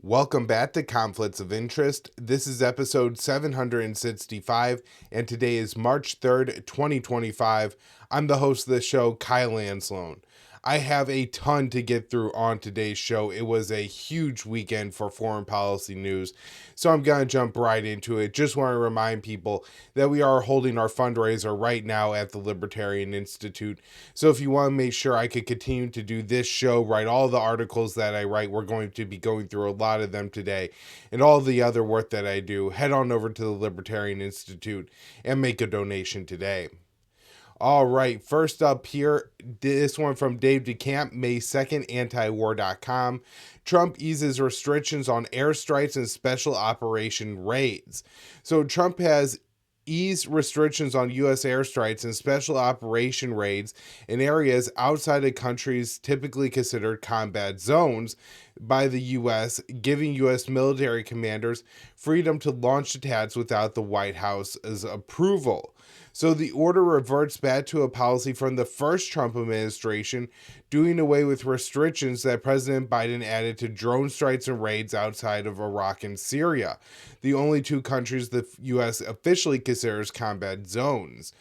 Welcome back to Conflicts of Interest. This is episode 765, and today is March 3rd, 2025. I'm the host of the show, Kyle Anzalone. I have a ton to get through on today's show. It was a huge weekend for foreign policy news, so I'm going to jump right into it. Just want to remind people that we are holding our fundraiser right now at the Libertarian Institute. So if you want to make sure I could continue to do this show, write all the articles that I write, we're going to be going through a lot of them today, and all the other work that I do, head on over to the Libertarian Institute and make a donation today. All right, first up here, this one from Dave DeCamp, May 2nd, antiwar.com. Trump eases restrictions on airstrikes and special operation raids. So Trump has eased restrictions on U.S. airstrikes and special operation raids in areas outside of countries typically considered combat zones by the U.S., giving U.S. military commanders freedom to launch attacks without the White House's approval. So the order reverts back to a policy from the first Trump administration, doing away with restrictions that President Biden added to drone strikes and raids outside of Iraq and Syria, the only two countries the U.S. officially considers combat zones.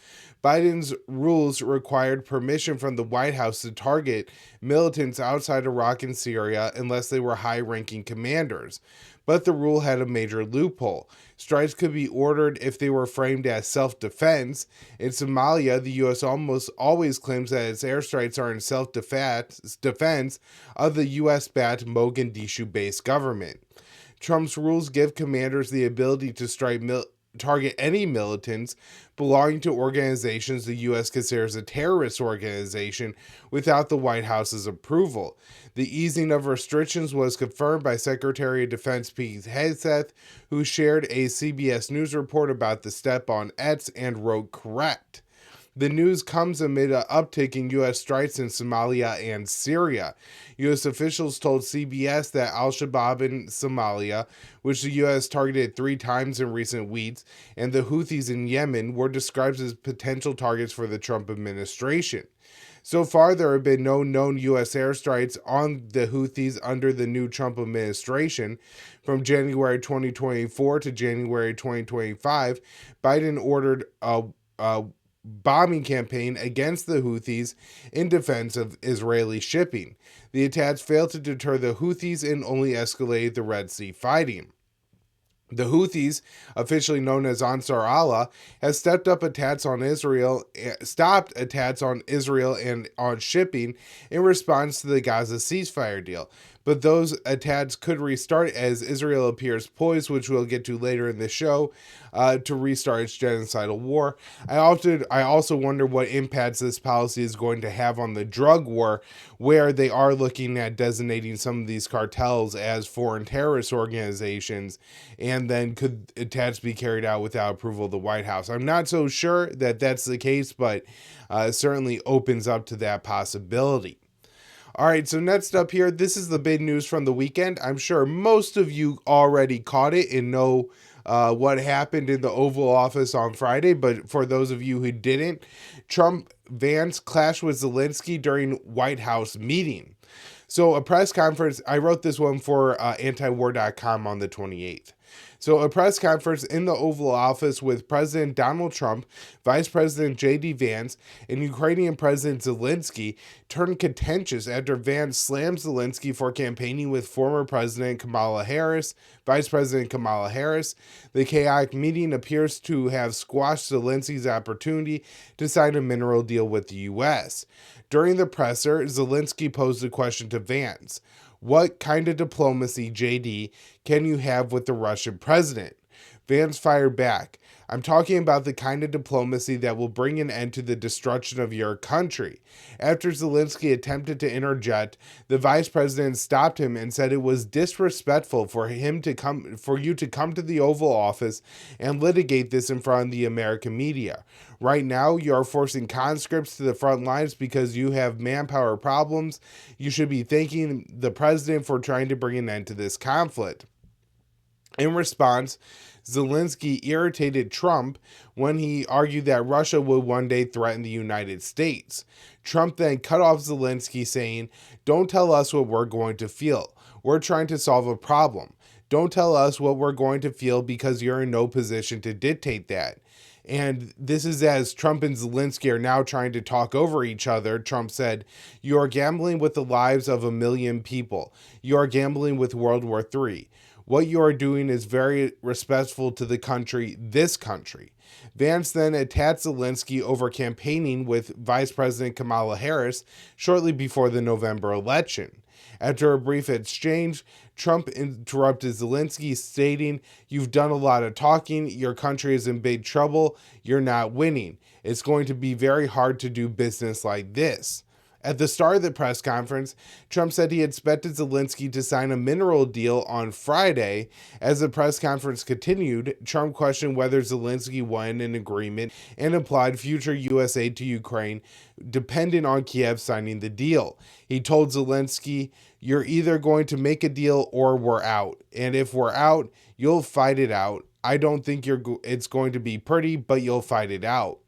Biden's rules required permission from the White House to target militants outside Iraq and Syria unless they were high-ranking commanders. But the rule had a major loophole. Strikes could be ordered if they were framed as self-defense. In Somalia, the U.S. almost always claims that its airstrikes are in self-defense of the U.S.-backed Mogadishu-based government. Trump's rules give commanders the ability to target any militants belonging to organizations the U.S. considers a terrorist organization without the White House's approval. The easing of restrictions was confirmed by Secretary of Defense Pete Hegseth, who shared a CBS News report about the step on X and wrote, "Correct." The news comes amid an uptick in U.S. strikes in Somalia and Syria. U.S. officials told CBS that al-Shabaab in Somalia, which the U.S. targeted 3 times in recent weeks, and the Houthis in Yemen were described as potential targets for the Trump administration. So far, there have been no known U.S. airstrikes on the Houthis under the new Trump administration. From January 2024 to January 2025, Biden ordered a bombing campaign against the Houthis in defense of Israeli shipping. The attacks failed to deter the Houthis and only escalated the Red Sea fighting. The Houthis, officially known as Ansar Allah, has stopped attacks on Israel and on shipping in response to the Gaza ceasefire deal. But those attacks could restart as Israel appears poised, which we'll get to later in the show, to restart its genocidal war. I also wonder what impacts this policy is going to have on the drug war, where they are looking at designating some of these cartels as foreign terrorist organizations, and then could attacks be carried out without approval of the White House. I'm not so sure that that's the case, but it certainly opens up to that possibility. All right, so next up here, this is the big news from the weekend. I'm sure most of you already caught it and know what happened in the Oval Office on Friday, but for those of you who didn't, Vance clashed with Zelensky during White House meeting. So a press conference, I wrote this one for antiwar.com on the 28th. So a press conference in the Oval Office with President Donald Trump, Vice President J.D. Vance, and Ukrainian President Zelensky turned contentious after Vance slammed Zelensky for campaigning with former President Vice President Kamala Harris. The chaotic meeting appears to have squashed Zelensky's opportunity to sign a mineral deal with the U.S. During the presser, Zelensky posed a question to Vance. What kind of diplomacy, JD, can you have with the Russian president? Vance fired back. I'm talking about the kind of diplomacy that will bring an end to the destruction of your country. After Zelensky attempted to interject, the vice president stopped him and said it was disrespectful for you to come to the Oval Office and litigate this in front of the American media. Right now, you are forcing conscripts to the front lines because you have manpower problems. You should be thanking the president for trying to bring an end to this conflict. In response, Zelensky irritated Trump when he argued that Russia would one day threaten the United States. Trump then cut off Zelensky, saying, "Don't tell us what we're going to feel. We're trying to solve a problem. Don't tell us what we're going to feel because you're in no position to dictate that. And this is as Trump and Zelensky are now trying to talk over each other. Trump said, "You are gambling with the lives of 1 million people. You are gambling with World War III. What you are doing is very respectful to the country, this country." Vance then attacked Zelensky over campaigning with Vice President Kamala Harris shortly before the November election. After a brief exchange, Trump interrupted Zelensky, stating, "You've done a lot of talking. Your country is in big trouble. You're not winning. It's going to be very hard to do business like this." At the start of the press conference, Trump said he expected Zelensky to sign a mineral deal on Friday. As the press conference continued, Trump questioned whether Zelensky wanted an agreement and implied future U.S. aid to Ukraine dependent on Kiev signing the deal. He told Zelensky, "You're either going to make a deal or we're out. And if we're out, you'll fight it out. I don't think it's going to be pretty, but you'll fight it out."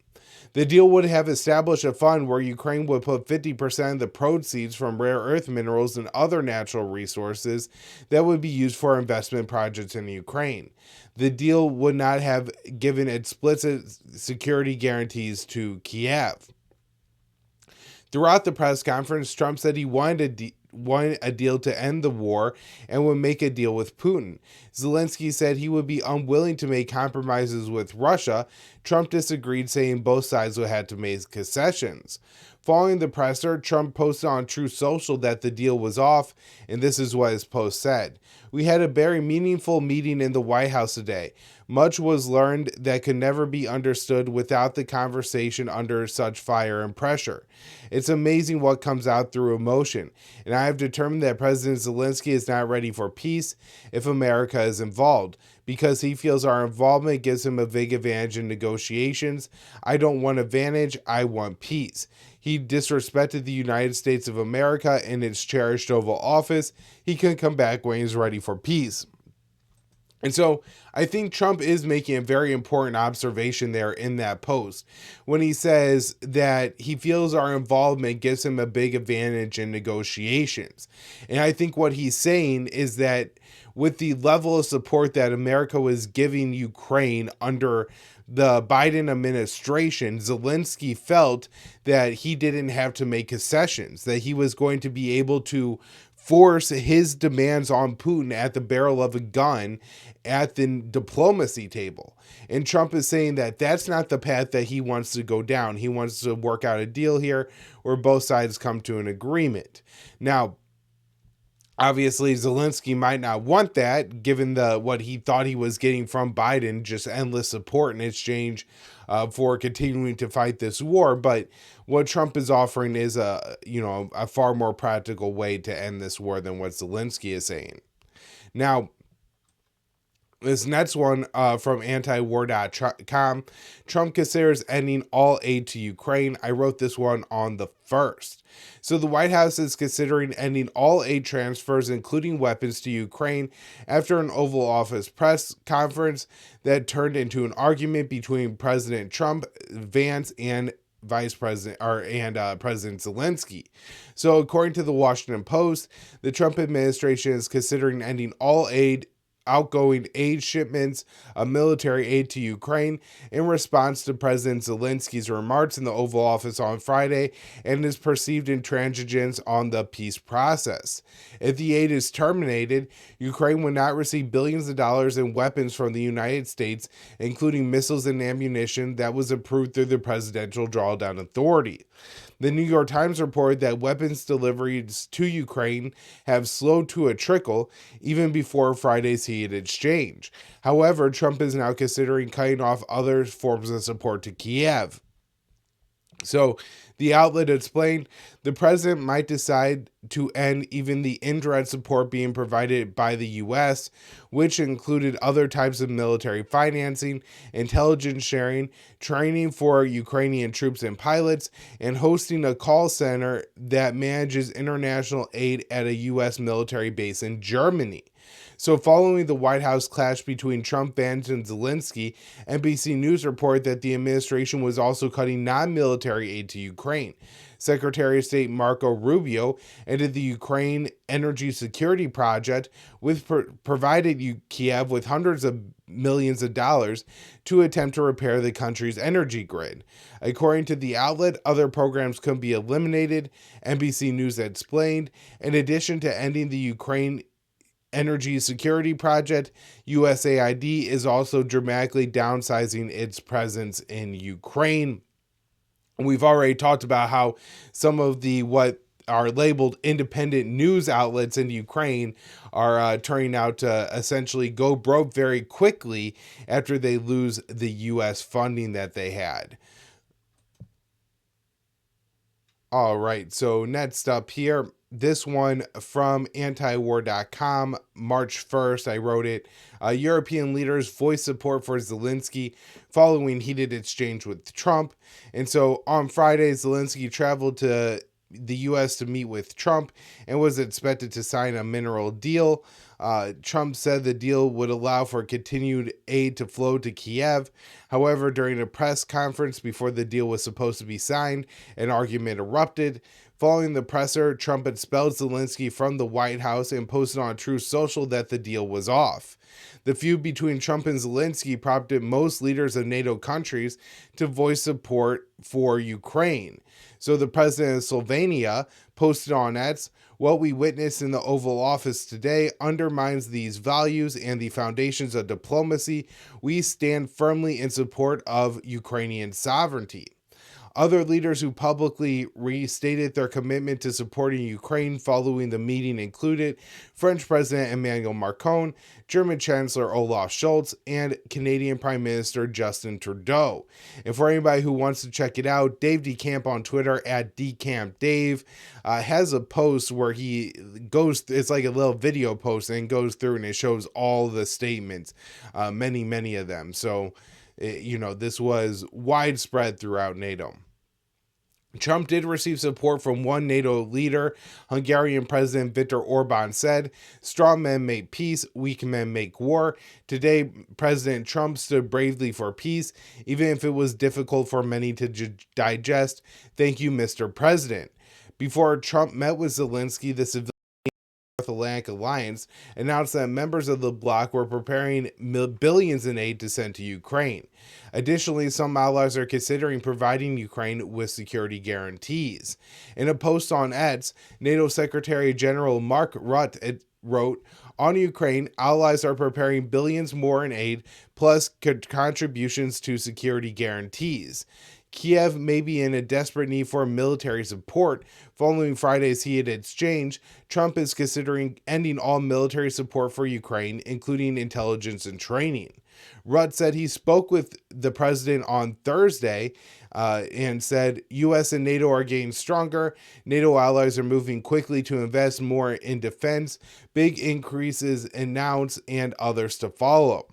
The deal would have established a fund where Ukraine would put 50% of the proceeds from rare earth minerals and other natural resources that would be used for investment projects in Ukraine. The deal would not have given explicit security guarantees to Kiev. Throughout the press conference, Trump said he wanted a deal to end the war and would make a deal with Putin. Zelensky said he would be unwilling to make compromises with Russia. Trump disagreed, saying both sides would have to make concessions. Following the presser, Trump posted on Truth Social that the deal was off, and this is what his post said. "We had a very meaningful meeting in the White House today. Much was learned that could never be understood without the conversation under such fire and pressure. It's amazing what comes out through emotion, and I have determined that President Zelensky is not ready for peace if America is involved, because he feels our involvement gives him a big advantage in negotiations. I don't want advantage, I want peace. He disrespected the United States of America in its cherished Oval Office. He can come back when he's ready for peace." And so I think Trump is making a very important observation there in that post when he says that he feels our involvement gives him a big advantage in negotiations. And I think what he's saying is that with the level of support that America was giving Ukraine under the Biden administration, Zelensky felt that he didn't have to make concessions, that he was going to be able to force his demands on Putin at the barrel of a gun at the diplomacy table. And Trump is saying that that's not the path that he wants to go down. He wants to work out a deal here where both sides come to an agreement. Now, obviously, Zelensky might not want that, given what he thought he was getting from Biden, just endless support in exchange for continuing to fight this war. But what Trump is offering is a far more practical way to end this war than what Zelensky is saying. Now, this next one from antiwar.com, Trump considers ending all aid to Ukraine. I wrote this one on the 1st. So the White House is considering ending all aid transfers, including weapons, to Ukraine after an Oval Office press conference that turned into an argument between President Trump, Vance, and President Zelensky. So according to the Washington Post, the Trump administration is considering ending all outgoing aid shipments of military aid to Ukraine in response to President Zelensky's remarks in the Oval Office on Friday and his perceived intransigence on the peace process. If the aid is terminated, Ukraine would not receive billions of dollars in weapons from the United States, including missiles and ammunition that was approved through the Presidential Drawdown Authority. The New York Times reported that weapons deliveries to Ukraine have slowed to a trickle even before Friday's heated exchange. However, Trump is now considering cutting off other forms of support to Kiev. So the outlet explained the president might decide to end even the indirect support being provided by the U.S., which included other types of military financing, intelligence sharing, training for Ukrainian troops and pilots, and hosting a call center that manages international aid at a U.S. military base in Germany. So following the White House clash between Trump, Vance, and Zelensky, NBC News reported that the administration was also cutting non-military aid to Ukraine. Secretary of State Marco Rubio ended the Ukraine energy security project, which provided Kiev with hundreds of millions of dollars to attempt to repair the country's energy grid. According to the outlet, other programs could be eliminated, NBC News explained. In addition to ending the Ukraine energy security project, USAID is also dramatically downsizing its presence in Ukraine. We've already talked about how some of the what are labeled independent news outlets in Ukraine are turning out to essentially go broke very quickly after they lose the U.S. funding that they had. All right, so next up here, this one from antiwar.com, March 1st, I wrote it. European leaders voice support for Zelensky following heated exchange with Trump. And so on Friday, Zelensky traveled to the U.S. to meet with Trump and was expected to sign a mineral deal. Trump said the deal would allow for continued aid to flow to Kiev. However, during a press conference before the deal was supposed to be signed, an argument erupted. Following the presser, Trump expelled Zelensky from the White House and posted on Truth Social that the deal was off. The feud between Trump and Zelensky prompted most leaders of NATO countries to voice support for Ukraine. So the president of Slovenia posted on X, "What we witnessed in the Oval Office today undermines these values and the foundations of diplomacy. We stand firmly in support of Ukrainian sovereignty." Other leaders who publicly restated their commitment to supporting Ukraine following the meeting included French President Emmanuel Macron, German Chancellor Olaf Scholz, and Canadian Prime Minister Justin Trudeau. And for anybody who wants to check it out, Dave DeCamp on Twitter at DeCampDave has a post where he goes, it's like a little video post, and goes through and it shows all the statements, many of them. So, this was widespread throughout NATO. Trump did receive support from one NATO leader. Hungarian President Viktor Orban said, "Strong men make peace, weak men make war." Today, President Trump stood bravely for peace, even if it was difficult for many to digest. "Thank you, Mr. President." Before Trump met with Zelensky, the civilian North Atlantic Alliance announced that members of the bloc were preparing billions in aid to send to Ukraine. Additionally, some allies are considering providing Ukraine with security guarantees. In a post on X, NATO Secretary General Mark Rutte wrote, "On Ukraine, allies are preparing billions more in aid, plus contributions to security guarantees. Kiev may be in a desperate need for military support. Following Friday's heated exchange, Trump is considering ending all military support for Ukraine, including intelligence and training." Rutte said he spoke with the president on Thursday and said, "U.S. and NATO are getting stronger. NATO allies are moving quickly to invest more in defense. Big increases announced and others to follow."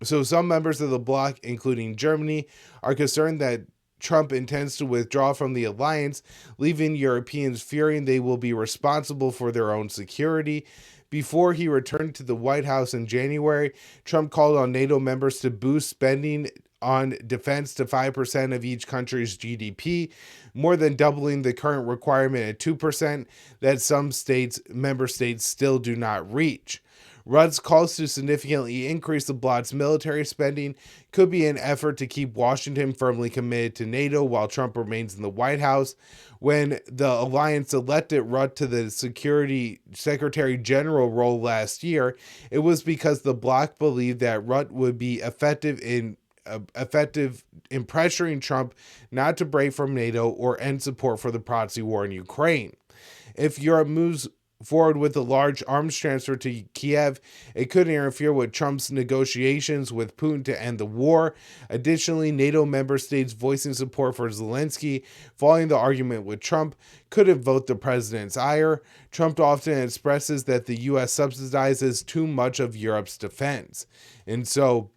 So some members of the bloc, including Germany, are concerned that Trump intends to withdraw from the alliance, leaving Europeans fearing they will be responsible for their own security. Before he returned to the White House in January, Trump called on NATO members to boost spending on defense to 5% of each country's GDP, more than doubling the current requirement at 2% that some member states still do not reach. Rutte's calls to significantly increase the bloc's military spending could be an effort to keep Washington firmly committed to NATO while Trump remains in the White House. When the alliance elected Rutte to the Security Secretary General role last year, it was because the bloc believed that Rutte would be effective in pressuring Trump not to break from NATO or end support for the proxy war in Ukraine. If Europe moves forward with a large arms transfer to Kiev, it could interfere with Trump's negotiations with Putin to end the war. Additionally, NATO member states voicing support for Zelensky following the argument with Trump could invoke the president's ire. Trump often expresses that the U.S. subsidizes too much of Europe's defense. And so,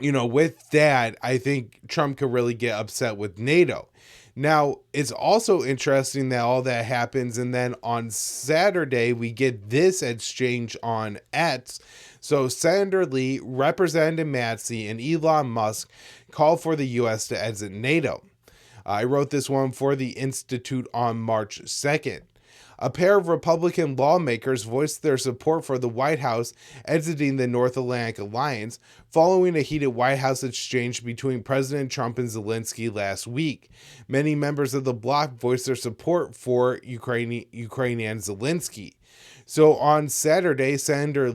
with that, I think Trump could really get upset with NATO. Now, it's also interesting that all that happens, and then on Saturday, we get this exchange on X. So Senator Lee, Representative Massey, and Elon Musk call for the U.S. to exit NATO. I wrote this one for the Institute on March 2nd. A pair of Republican lawmakers voiced their support for the White House exiting the North Atlantic Alliance following a heated White House exchange between President Trump and Zelensky last week. Many members of the bloc voiced their support for Ukraine and Zelensky. So on Saturday, Senator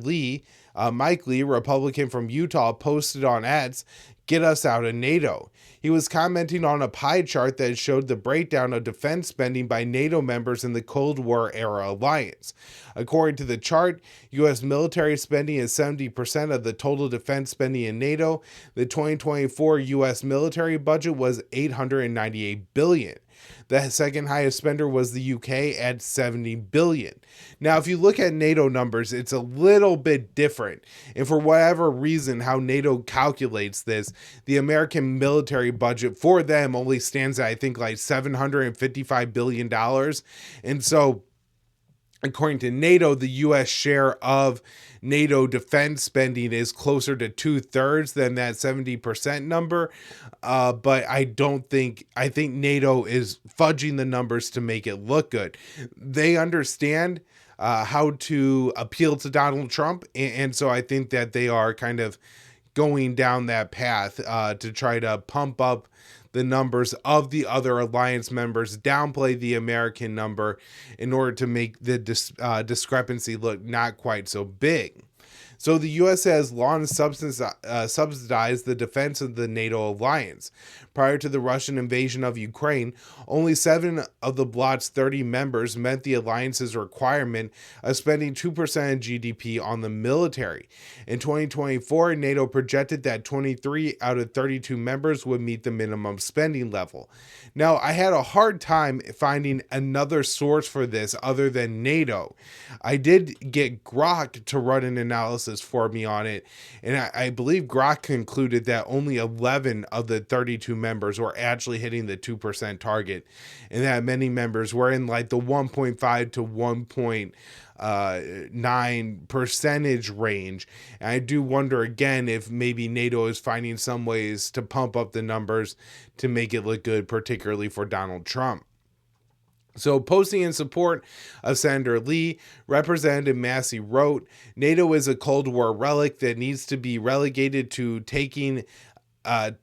Mike Lee, Republican from Utah, posted on X, "Get us out of NATO." He was commenting on a pie chart that showed the breakdown of defense spending by NATO members in the Cold War era alliance. According to the chart, U.S. military spending is 70% of the total defense spending in NATO. The 2024 U.S. military budget was $898 billion. The second highest spender was the UK at $70 billion. Now, if you look at NATO numbers, it's a little bit different. And for whatever reason, how NATO calculates this, the American military budget for them only stands at, I think, like $755 billion. And so, according to NATO, the U.S. share of NATO defense spending is closer to 2/3 than that 70% number. But I think NATO is fudging the numbers to make it look good. They understand how to appeal to Donald Trump. And so I think that they are kind of going down that path to try to pump up the numbers of the other alliance members, downplay the American number in order to make the discrepancy look not quite so big. So the U.S. has long subsidized the defense of the NATO alliance. Prior to the Russian invasion of Ukraine, only 7 of the bloc's 30 members met the alliance's requirement of spending 2% of GDP on the military. In 2024, NATO projected that 23 out of 32 members would meet the minimum spending level. Now, I had a hard time finding another source for this other than NATO. I did get Grok to run an analysis for me on it, and I believe Grok concluded that only 11 of the 32 members were actually hitting the 2% target, and that many members were in like the 1.5 to 1.9 percentage range. And I do wonder again if maybe NATO is finding some ways to pump up the numbers to make it look good, particularly for Donald Trump. So, posting in support of Senator Lee, Representative Massey wrote, "NATO is a Cold War relic that needs to be relegated to a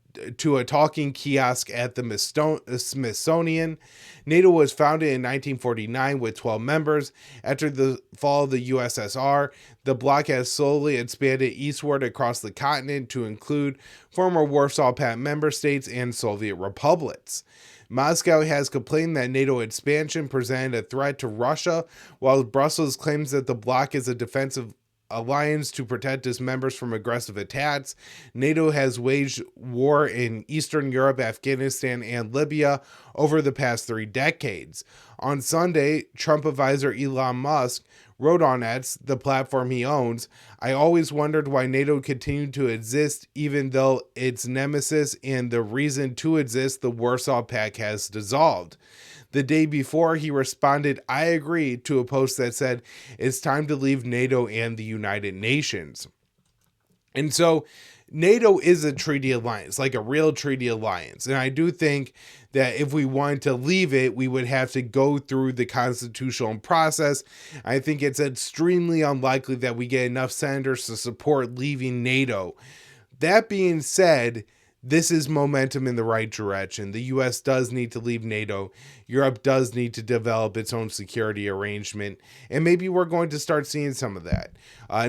talking kiosk at the Smithsonian. NATO was founded in 1949 with 12 members. After the fall of the USSR, the bloc has slowly expanded eastward across the continent to include former Warsaw Pact member states and Soviet republics. Moscow has complained that NATO expansion presented a threat to Russia, while Brussels claims that the bloc is a defensive alliance to protect its members from aggressive attacks. NATO has waged war in Eastern Europe, Afghanistan, and Libya over the past 3 decades. On Sunday, Trump advisor Elon Musk wrote on X, the platform he owns, "I always wondered why NATO continued to exist even though its nemesis and the reason to exist, the Warsaw Pact, has dissolved." The day before, he responded, "I agree," to a post that said, "It's time to leave NATO and the United Nations." And so NATO is a treaty alliance, like a real treaty alliance. And I do think that if we wanted to leave it, we would have to go through the constitutional process. I think it's extremely unlikely that we get enough senators to support leaving NATO. That being said, this is momentum in the right direction. The U.S. does need to leave NATO. Europe does need to develop its own security arrangement. And maybe we're going to start seeing some of that.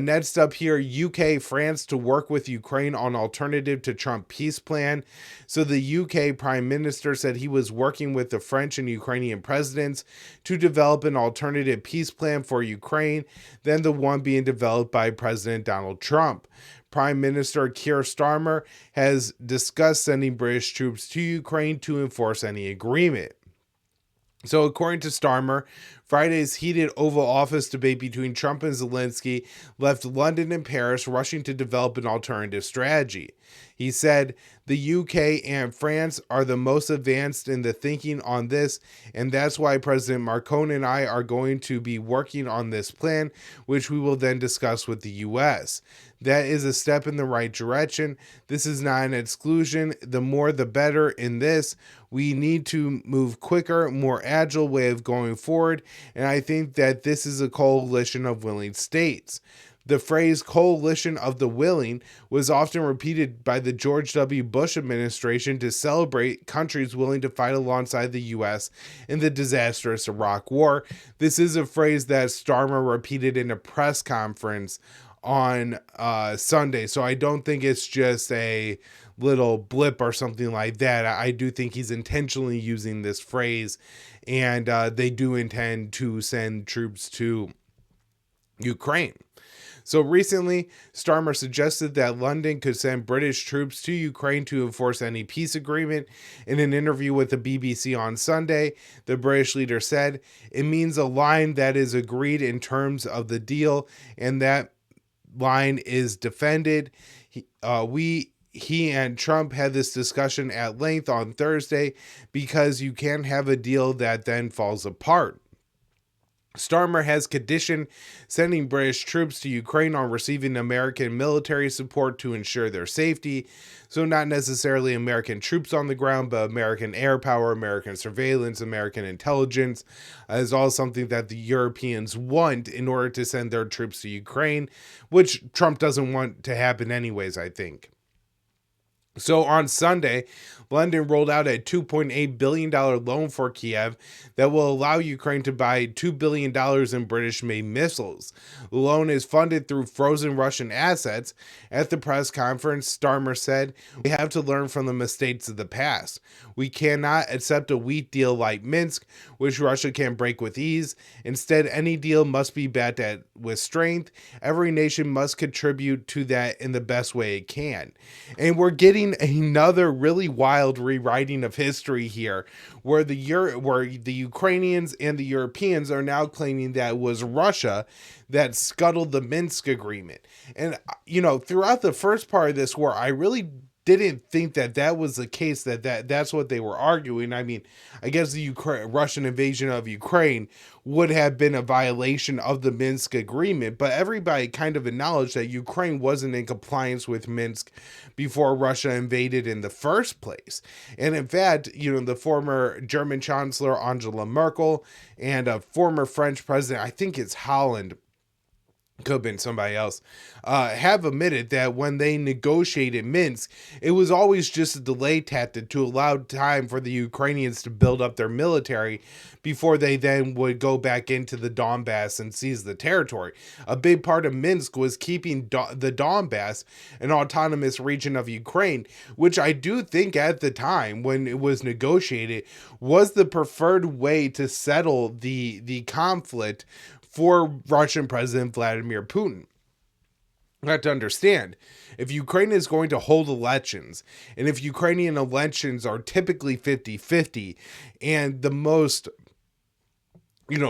Next up here, UK, France to work with Ukraine on alternative to Trump peace plan. So the UK Prime Minister said he was working with the French and Ukrainian presidents to develop an alternative peace plan for Ukraine than the one being developed by President Donald Trump. Prime Minister Keir Starmer has discussed sending British troops to Ukraine to enforce any agreement. So according to Starmer, Friday's heated Oval Office debate between Trump and Zelensky left London and Paris rushing to develop an alternative strategy. He said, "The UK and France are the most advanced in the thinking on this, and that's why President Macron and I are going to be working on this plan, which we will then discuss with the US. That is a step in the right direction. This is not an exclusion. The more the better in this. We need to move quicker, more agile way of going forward, and I think that this is a coalition of willing states." The phrase coalition of the willing was often repeated by the George W. Bush administration to celebrate countries willing to fight alongside the U.S. in the disastrous Iraq War. This is a phrase that Starmer repeated in a press conference on Sunday, so I don't think it's just a little blip or something like that. I do think he's intentionally using this phrase, and they do intend to send troops to Ukraine. So recently, Starmer suggested that London could send British troops to Ukraine to enforce any peace agreement. In an interview with the BBC on Sunday, the British leader said, "It means a line that is agreed in terms of the deal, and that line is defended." He and Trump had this discussion at length on Thursday because you can't have a deal that then falls apart. Starmer has conditioned sending British troops to Ukraine on receiving American military support to ensure their safety. So not necessarily American troops on the ground, but American air power, American surveillance, American intelligence is all something that the Europeans want in order to send their troops to Ukraine, which Trump doesn't want to happen anyways, I think. So on Sunday, London rolled out a $2.8 billion loan for Kiev that will allow Ukraine to buy $2 billion in British-made missiles. The loan is funded through frozen Russian assets. At the press conference, Starmer said, "We have to learn from the mistakes of the past. We cannot accept a weak deal like Minsk, which Russia can break with ease. Instead, any deal must be backed with strength. Every nation must contribute to that in the best way it can." And we're getting another really wild rewriting of history here, where the Ukrainians and the Europeans are now claiming that it was Russia that scuttled the Minsk agreement. And throughout the first part of this war, I really didn't think that was the case, that's what they were arguing. I mean, I guess the Russian invasion of Ukraine would have been a violation of the Minsk agreement, but everybody kind of acknowledged that Ukraine wasn't in compliance with Minsk before Russia invaded in the first place. And in fact, the former German Chancellor Angela Merkel and a former French president, I think it's Holland, could have been somebody else, have admitted that when they negotiated Minsk, it was always just a delay tactic to allow time for the Ukrainians to build up their military before they then would go back into the Donbass and seize the territory. A big part of Minsk was keeping the Donbass an autonomous region of Ukraine, which I do think at the time when it was negotiated was the preferred way to settle the conflict for Russian President Vladimir Putin. You have to understand, if Ukraine is going to hold elections, and if Ukrainian elections are typically 50-50, and the most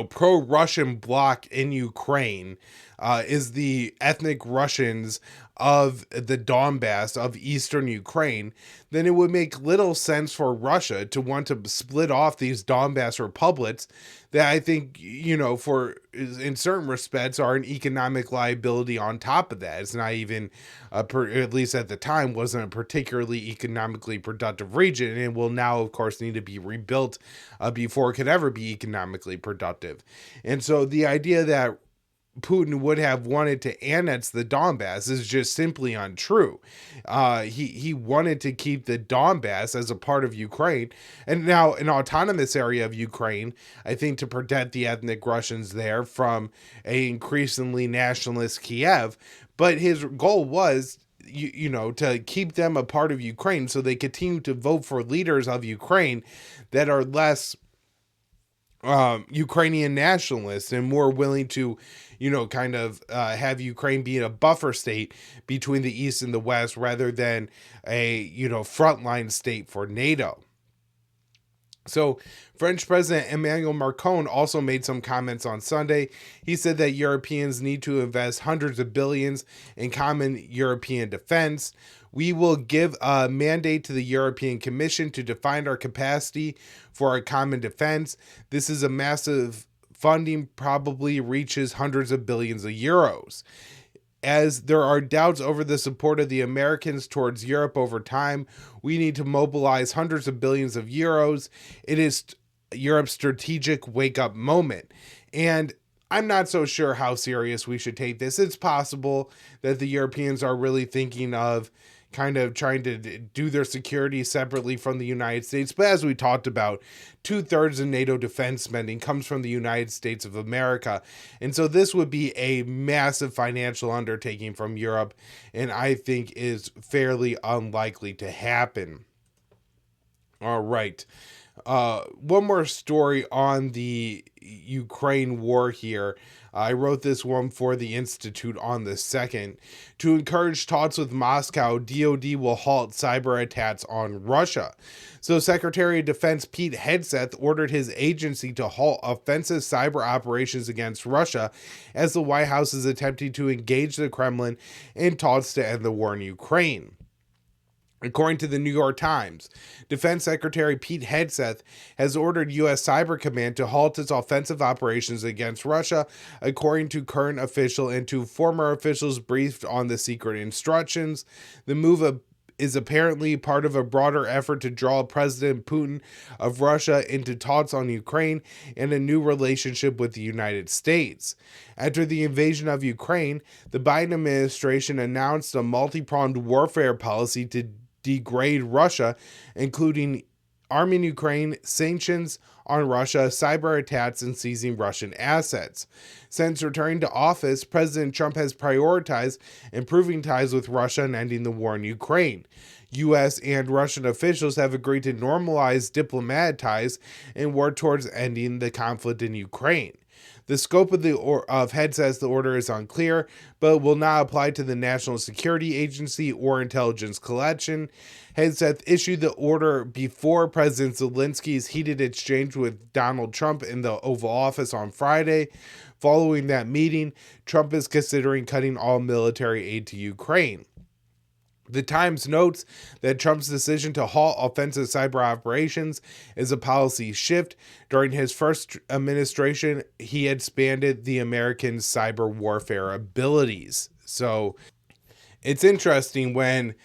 pro-Russian bloc in Ukraine is the ethnic Russians of the Donbass of eastern Ukraine, then it would make little sense for Russia to want to split off these Donbass republics that I think, in certain respects are an economic liability on top of that. It's not even, at least at the time, wasn't a particularly economically productive region, and will now, of course, need to be rebuilt before it could ever be economically productive. And so the idea that Putin would have wanted to annex the Donbass is just simply untrue. He wanted to keep the Donbass as a part of Ukraine, and now an autonomous area of Ukraine, I think, to protect the ethnic Russians there from a increasingly nationalist Kiev. But his goal was, to keep them a part of Ukraine so they continue to vote for leaders of Ukraine that are less Ukrainian nationalists and more willing to have Ukraine be a buffer state between the East and the West rather than a, frontline state for NATO. So, French President Emmanuel Macron also made some comments on Sunday. He said that Europeans need to invest hundreds of billions in common European defense. We will give a mandate to the European Commission to define our capacity for our common defense. This is a massive funding, probably reaches hundreds of billions of euros. As there are doubts over the support of the Americans towards Europe over time, we need to mobilize hundreds of billions of euros. It is Europe's strategic wake-up moment. And I'm not so sure how serious we should take this. It's possible that the Europeans are really thinking of kind of trying to do their security separately from the United States. But as we talked about, 2/3 of NATO defense spending comes from the United States of America. And so this would be a massive financial undertaking from Europe, and I think is fairly unlikely to happen. All right. One more story on the Ukraine war here. I wrote this one for the Institute on the 2nd. To encourage talks with Moscow, DoD will halt cyber attacks on Russia. So Secretary of Defense Pete Hegseth ordered his agency to halt offensive cyber operations against Russia as the White House is attempting to engage the Kremlin in talks to end the war in Ukraine. According to the New York Times, Defense Secretary Pete Hegseth has ordered U.S. Cyber Command to halt its offensive operations against Russia, according to current official and to former officials briefed on the secret instructions. The move is apparently part of a broader effort to draw President Putin of Russia into talks on Ukraine and a new relationship with the United States. After the invasion of Ukraine, the Biden administration announced a multi-pronged warfare policy to degrade Russia, including arming Ukraine, sanctions on Russia, cyber attacks, and seizing Russian assets. Since returning to office, President Trump has prioritized improving ties with Russia and ending the war in Ukraine. U.S. and Russian officials have agreed to normalize diplomatic ties and work towards ending the conflict in Ukraine. The scope of Hegseth's order is unclear, but will not apply to the National Security Agency or intelligence collection. Hegseth issued the order before President Zelensky's heated exchange with Donald Trump in the Oval Office on Friday. Following that meeting, Trump is considering cutting all military aid to Ukraine. The Times notes that Trump's decision to halt offensive cyber operations is a policy shift. During his first administration, he expanded the American cyber warfare abilities. So it's interesting when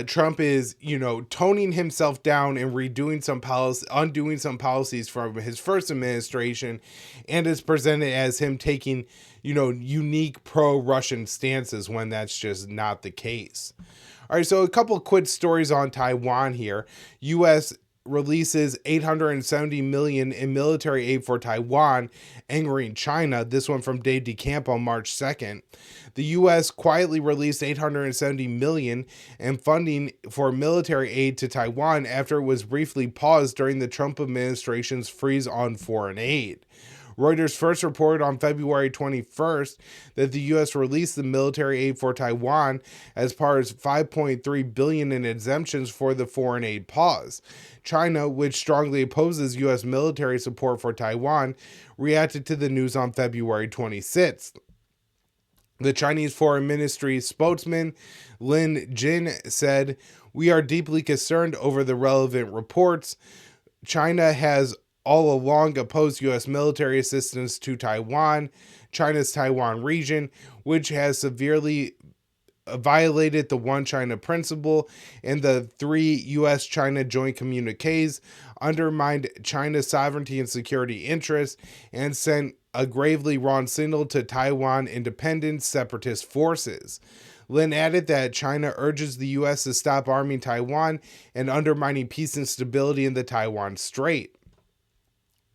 Trump is, toning himself down and undoing some policies from his first administration, and is presented as him taking, unique pro-Russian stances when that's just not the case. All right, so a couple of quick stories on Taiwan here. U.S. releases $870 million in military aid for Taiwan, angering China. This one from Dave DeCamp on March 2nd. The U.S. quietly released $870 million in funding for military aid to Taiwan after it was briefly paused during the Trump administration's freeze on foreign aid. Reuters first reported on February 21st that the U.S. released the military aid for Taiwan as part of $5.3 billion in exemptions for the foreign aid pause. China, which strongly opposes U.S. military support for Taiwan, reacted to the news on February 26th. The Chinese Foreign Ministry spokesman Lin Jin said, "We are deeply concerned over the relevant reports. China has all along opposed U.S. military assistance to Taiwan, China's Taiwan region, which has severely violated the One China principle, and the 3 U.S.-China joint communiques undermined China's sovereignty and security interests, and sent a gravely wrong signal to Taiwan independent separatist forces." Lin added that China urges the U.S. to stop arming Taiwan and undermining peace and stability in the Taiwan Strait.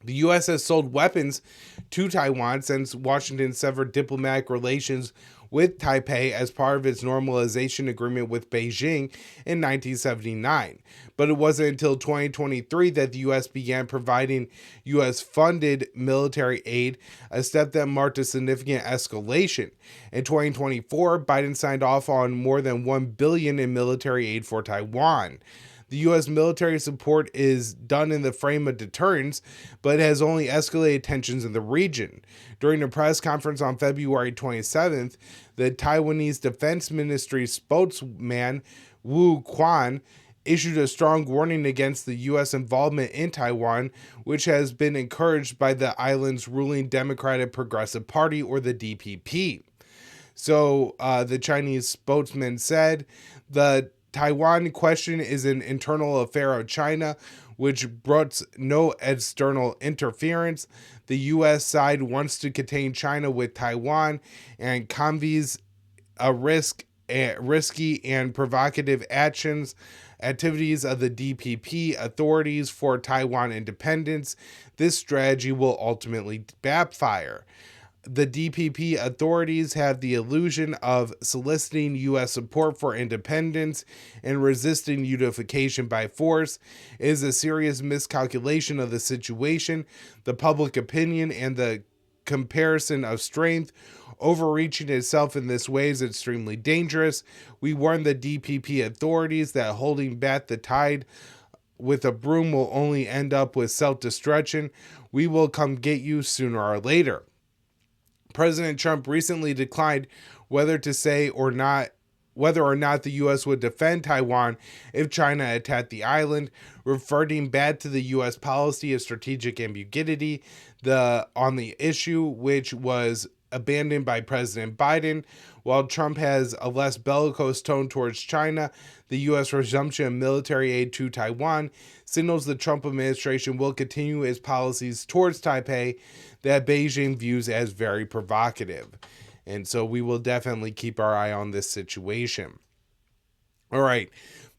The U.S. has sold weapons to Taiwan since Washington severed diplomatic relations with Taipei as part of its normalization agreement with Beijing in 1979. But it wasn't until 2023 that the U.S. began providing U.S.-funded military aid, a step that marked a significant escalation. In 2024, Biden signed off on more than $1 billion in military aid for Taiwan. The U.S. military support is done in the frame of deterrence, but has only escalated tensions in the region. During a press conference on February 27th, the Taiwanese Defense Ministry spokesman Wu Quan issued a strong warning against the U.S. involvement in Taiwan, which has been encouraged by the island's ruling Democratic Progressive Party, or the DPP. So the Chinese spokesman said, the Taiwan question is an internal affair of China, which brought no external interference. The U.S. side wants to contain China with Taiwan and conveys a risky and provocative activities of the DPP authorities for Taiwan independence. This strategy will ultimately backfire. The DPP authorities have the illusion of soliciting U.S. support for independence and resisting unification by force. It is a serious miscalculation of the situation, the public opinion, and the comparison of strength. Overreaching itself in this way is extremely dangerous. We warn the DPP authorities that holding back the tide with a broom will only end up with self-destruction. We will come get you sooner or later. President Trump recently declined whether or not the U.S. would defend Taiwan if China attacked the island, reverting back to the U.S. policy of strategic ambiguity on the issue, which was abandoned by President Biden. While Trump has a less bellicose tone towards China, the U.S. resumption of military aid to Taiwan signals the Trump administration will continue its policies towards Taipei that Beijing views as very provocative. And so we will definitely keep our eye on this situation. All right,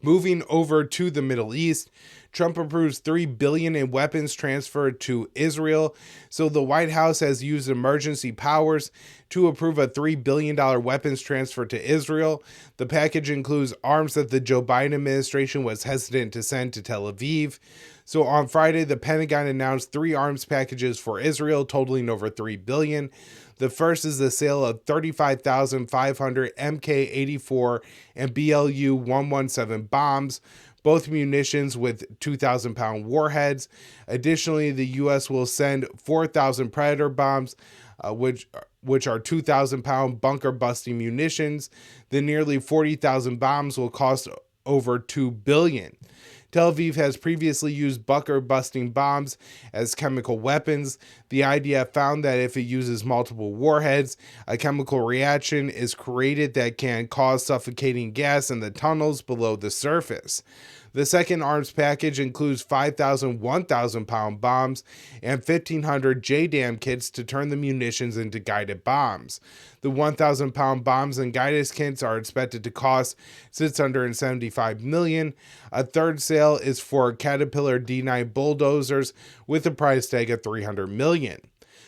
moving over to the Middle East, Trump approves $3 billion in weapons transferred to Israel. So the White House has used emergency powers to approve a $3 billion weapons transfer to Israel. The package includes arms that the Joe Biden administration was hesitant to send to Tel Aviv. So on Friday, the Pentagon announced 3 arms packages for Israel, totaling over $3 billion. The first is the sale of 35,500 Mk-84 and BLU-117 bombs, both munitions with 2,000-pound warheads. Additionally, the U.S. will send 4,000 Predator bombs, which are 2,000-pound bunker-busting munitions. The nearly 40,000 bombs will cost over $2 billion. Tel Aviv has previously used bunker-busting bombs as chemical weapons. The IDF found that if it uses multiple warheads, a chemical reaction is created that can cause suffocating gas in the tunnels below the surface. The second arms package includes 5,000 1,000-pound bombs and 1,500 JDAM kits to turn the munitions into guided bombs. The 1,000-pound bombs and guidance kits are expected to cost $675 million. A third sale is for Caterpillar D9 bulldozers with a price tag of $300 million.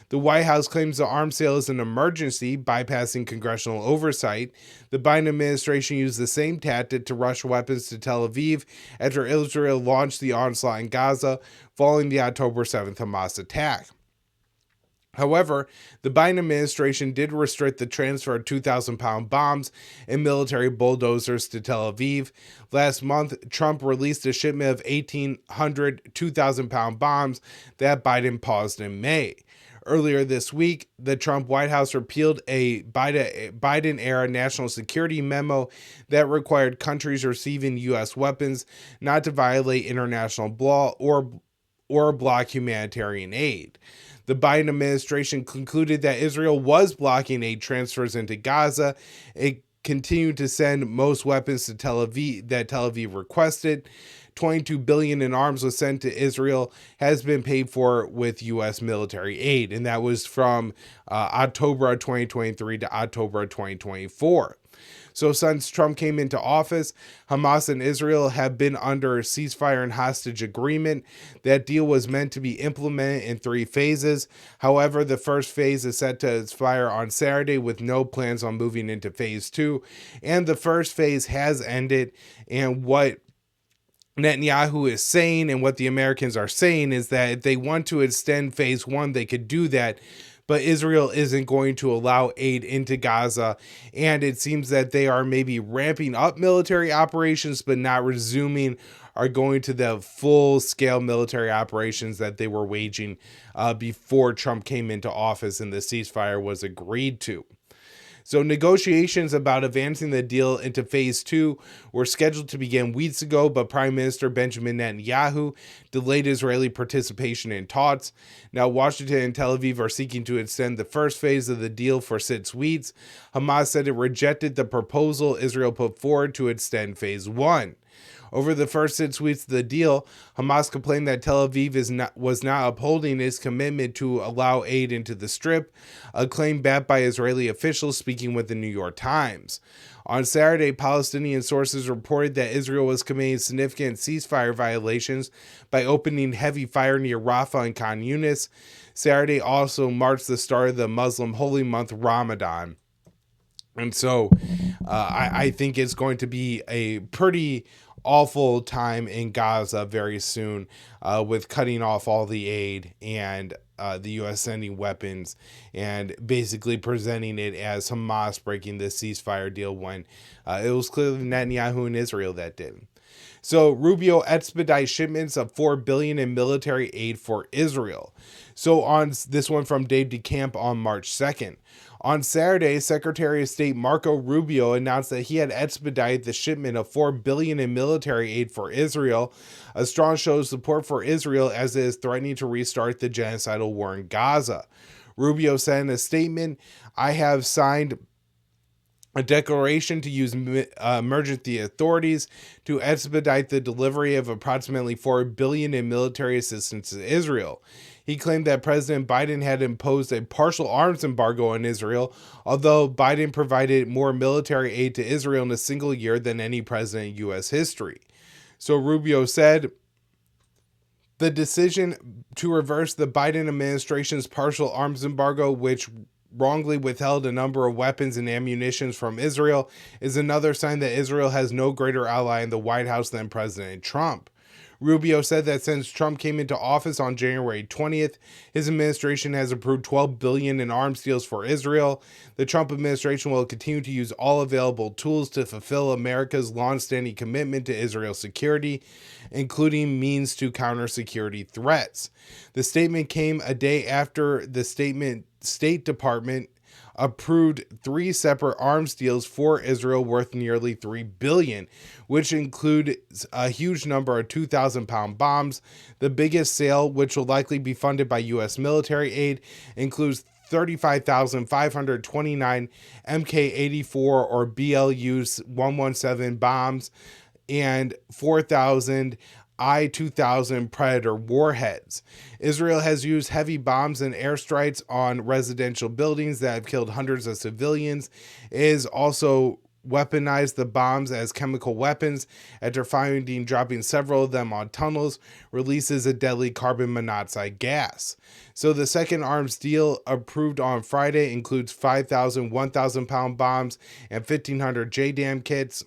The White House claims the arms sale is an emergency, bypassing congressional oversight. The Biden administration used the same tactic to rush weapons to Tel Aviv after Israel launched the onslaught in Gaza following the October 7th Hamas attack. However, the Biden administration did restrict the transfer of 2,000-pound bombs and military bulldozers to Tel Aviv. Last month, Trump released a shipment of 1,800 2,000-pound bombs that Biden paused in May. Earlier this week, the Trump White House repealed a Biden-era national security memo that required countries receiving U.S. weapons not to violate international law or block humanitarian aid. The Biden administration concluded that Israel was blocking aid transfers into Gaza. It continued to send most weapons to Tel Aviv that Tel Aviv requested. $22 billion in arms was sent to Israel, has been paid for with U.S. military aid, and that was from October of 2023 to October of 2024. So since Trump came into office, Hamas and Israel have been under a ceasefire and hostage agreement. That deal was meant to be implemented in 3 phases. However, the first phase is set to expire on Saturday with no plans on moving into phase 2. And the first phase has ended, and what Netanyahu is saying and what the Americans are saying is that if they want to extend phase 1, they could do that, but Israel isn't going to allow aid into Gaza, and it seems that they are maybe ramping up military operations but not resuming are going to the full-scale military operations that they were waging before Trump came into office and the ceasefire was agreed to. So negotiations about advancing the deal into phase 2 were scheduled to begin weeks ago, but Prime Minister Benjamin Netanyahu delayed Israeli participation in talks. Now Washington and Tel Aviv are seeking to extend the first phase of the deal for 6 weeks. Hamas said it rejected the proposal Israel put forward to extend phase 1. Over the first 6 weeks of the deal, Hamas complained that Tel Aviv was not upholding its commitment to allow aid into the Strip, a claim backed by Israeli officials speaking with the New York Times. On Saturday, Palestinian sources reported that Israel was committing significant ceasefire violations by opening heavy fire near Rafah and Khan Yunis. Saturday also marks the start of the Muslim holy month Ramadan. And so I think it's going to be a pretty awful time in Gaza very soon, with cutting off all the aid and the U.S. sending weapons and basically presenting it as Hamas breaking the ceasefire deal when it was clearly Netanyahu and Israel that did. So Rubio expedites shipments of $4 billion in military aid for Israel. So on this one from Dave DeCamp on March 2nd. On Saturday, Secretary of State Marco Rubio announced that he had expedited the shipment of $4 billion in military aid for Israel, a strong show of support for Israel as it is threatening to restart the genocidal war in Gaza. Rubio said in a statement, "I have signed a declaration to use emergency authorities to expedite the delivery of approximately $4 billion in military assistance to Israel." He claimed that President Biden had imposed a partial arms embargo on Israel, although Biden provided more military aid to Israel in a single year than any president in U.S. history. So Rubio said, "The decision to reverse the Biden administration's partial arms embargo, which wrongly withheld a number of weapons and ammunition from Israel, is another sign that Israel has no greater ally in the White House than President Trump." Rubio said that since Trump came into office on January 20th, his administration has approved $12 billion in arms deals for Israel. The Trump administration will continue to use all available tools to fulfill America's longstanding commitment to Israel's security, including means to counter security threats. The statement came a day after the State Department approved 3 separate arms deals for Israel worth nearly $3 billion, which include a huge number of 2,000-pound bombs. The biggest sale, which will likely be funded by U.S. military aid, includes 35,529 Mk-84 or BLU-117 bombs and 4,000 I-2000 Predator warheads. Israel has used heavy bombs and airstrikes on residential buildings that have killed hundreds of civilians. It has also weaponized the bombs as chemical weapons after dropping several of them on tunnels, releases a deadly carbon monoxide gas. So the second arms deal approved on Friday includes 5,000 1,000-pound bombs and 1,500 JDAM kits,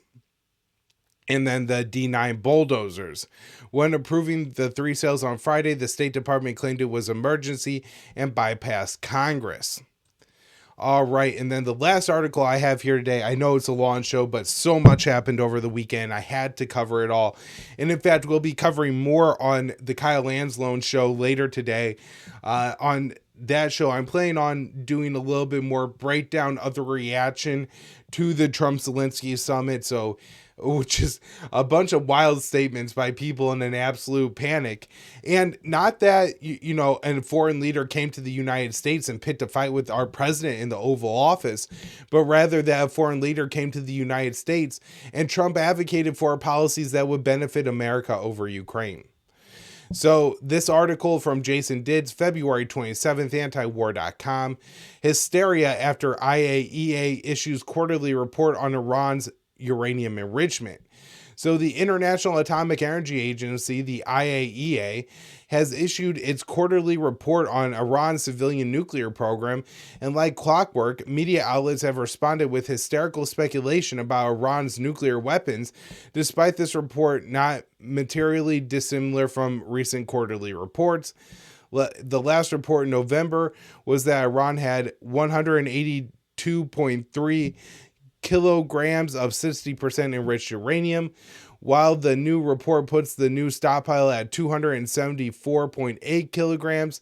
and then the D9 bulldozers. When approving the 3 sales on Friday, the State Department claimed it was emergency and bypassed Congress. All right, and then the last article I have here today, I know it's a long show, but so much happened over the weekend, I had to cover it all. And in fact, we'll be covering more on the Kyle Anzalone show later today. On that show, I'm planning on doing a little bit more breakdown of the reaction to the Trump-Zelensky summit, which is a bunch of wild statements by people in an absolute panic. And not that, a foreign leader came to the United States and picked a fight with our president in the Oval Office, but rather that a foreign leader came to the United States and Trump advocated for policies that would benefit America over Ukraine. So this article from Jason Dids, February 27th, antiwar.com. Hysteria after IAEA issues quarterly report on Iran's uranium enrichment. So the International Atomic Energy Agency, the IAEA, has issued its quarterly report on Iran's civilian nuclear program, and like clockwork, media outlets have responded with hysterical speculation about Iran's nuclear weapons, despite this report not materially dissimilar from recent quarterly reports. The last report in November was that Iran had 182.3 kilograms of 60% enriched uranium, while the new report puts the new stockpile at 274.8 kilograms.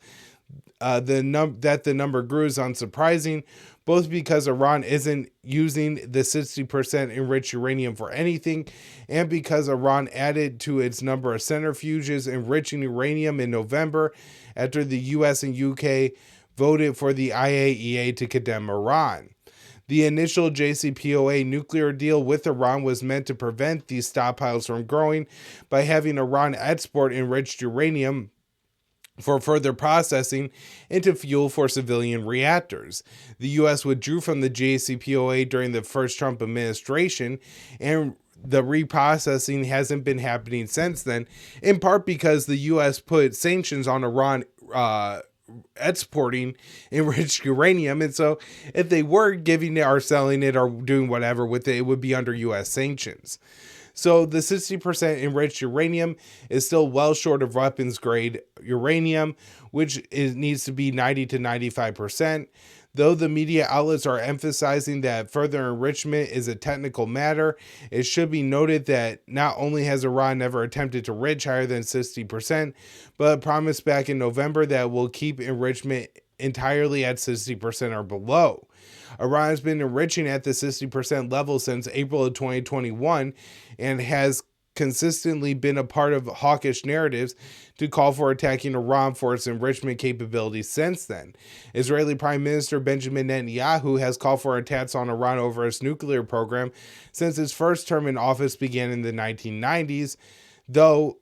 The number grew is unsurprising, both because Iran isn't using the 60% enriched uranium for anything, and because Iran added to its number of centrifuges enriching uranium in November after the US and UK voted for the IAEA to condemn Iran. The initial JCPOA nuclear deal with Iran was meant to prevent these stockpiles from growing by having Iran export enriched uranium for further processing into fuel for civilian reactors. The U.S. withdrew from the JCPOA during the first Trump administration, and the reprocessing hasn't been happening since then, in part because the U.S. put sanctions on Iran exporting enriched uranium, and so if they were giving it or selling it or doing whatever with it, it would be under U.S. sanctions. So the 60% enriched uranium is still well short of weapons grade uranium, which needs to be 90 to 95%. Though the media outlets are emphasizing that further enrichment is a technical matter, it should be noted that not only has Iran never attempted to enrich higher than 60%, but promised back in November that it will keep enrichment entirely at 60% or below. Iran has been enriching at the 60% level since April of 2021 and has consistently been a part of hawkish narratives to call for attacking Iran for its enrichment capabilities since then. Israeli Prime Minister Benjamin Netanyahu has called for attacks on Iran over its nuclear program since his first term in office began in the 1990s, though.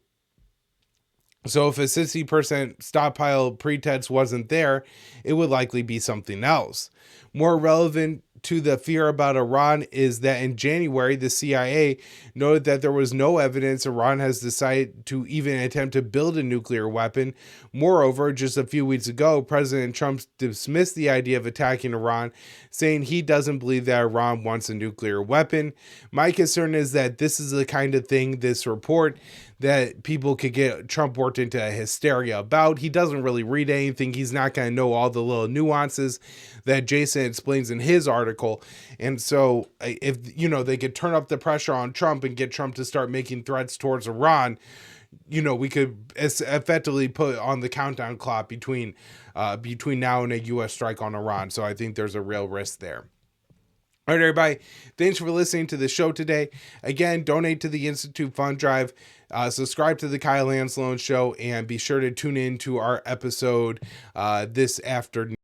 So if a 60% stockpile pretense wasn't there, it would likely be something else. More relevant to the fear about Iran is that in January, the CIA noted that there was no evidence Iran has decided to even attempt to build a nuclear weapon. Moreover, just a few weeks ago, President Trump dismissed the idea of attacking Iran, saying he doesn't believe that Iran wants a nuclear weapon. My concern is that this is the kind of thing, this report, that people could get Trump worked into hysteria about. He doesn't really read anything. He's not going to know all the little nuances that Jason explains in his article. And so if, they could turn up the pressure on Trump and get Trump to start making threats towards Iran, we could effectively put on the countdown clock between now and a U.S. strike on Iran. So I think there's a real risk there. All right, everybody, thanks for listening to the show today. Again, donate to the Institute Fund Drive, subscribe to the Kyle Anzalone Show, and be sure to tune in to our episode this afternoon.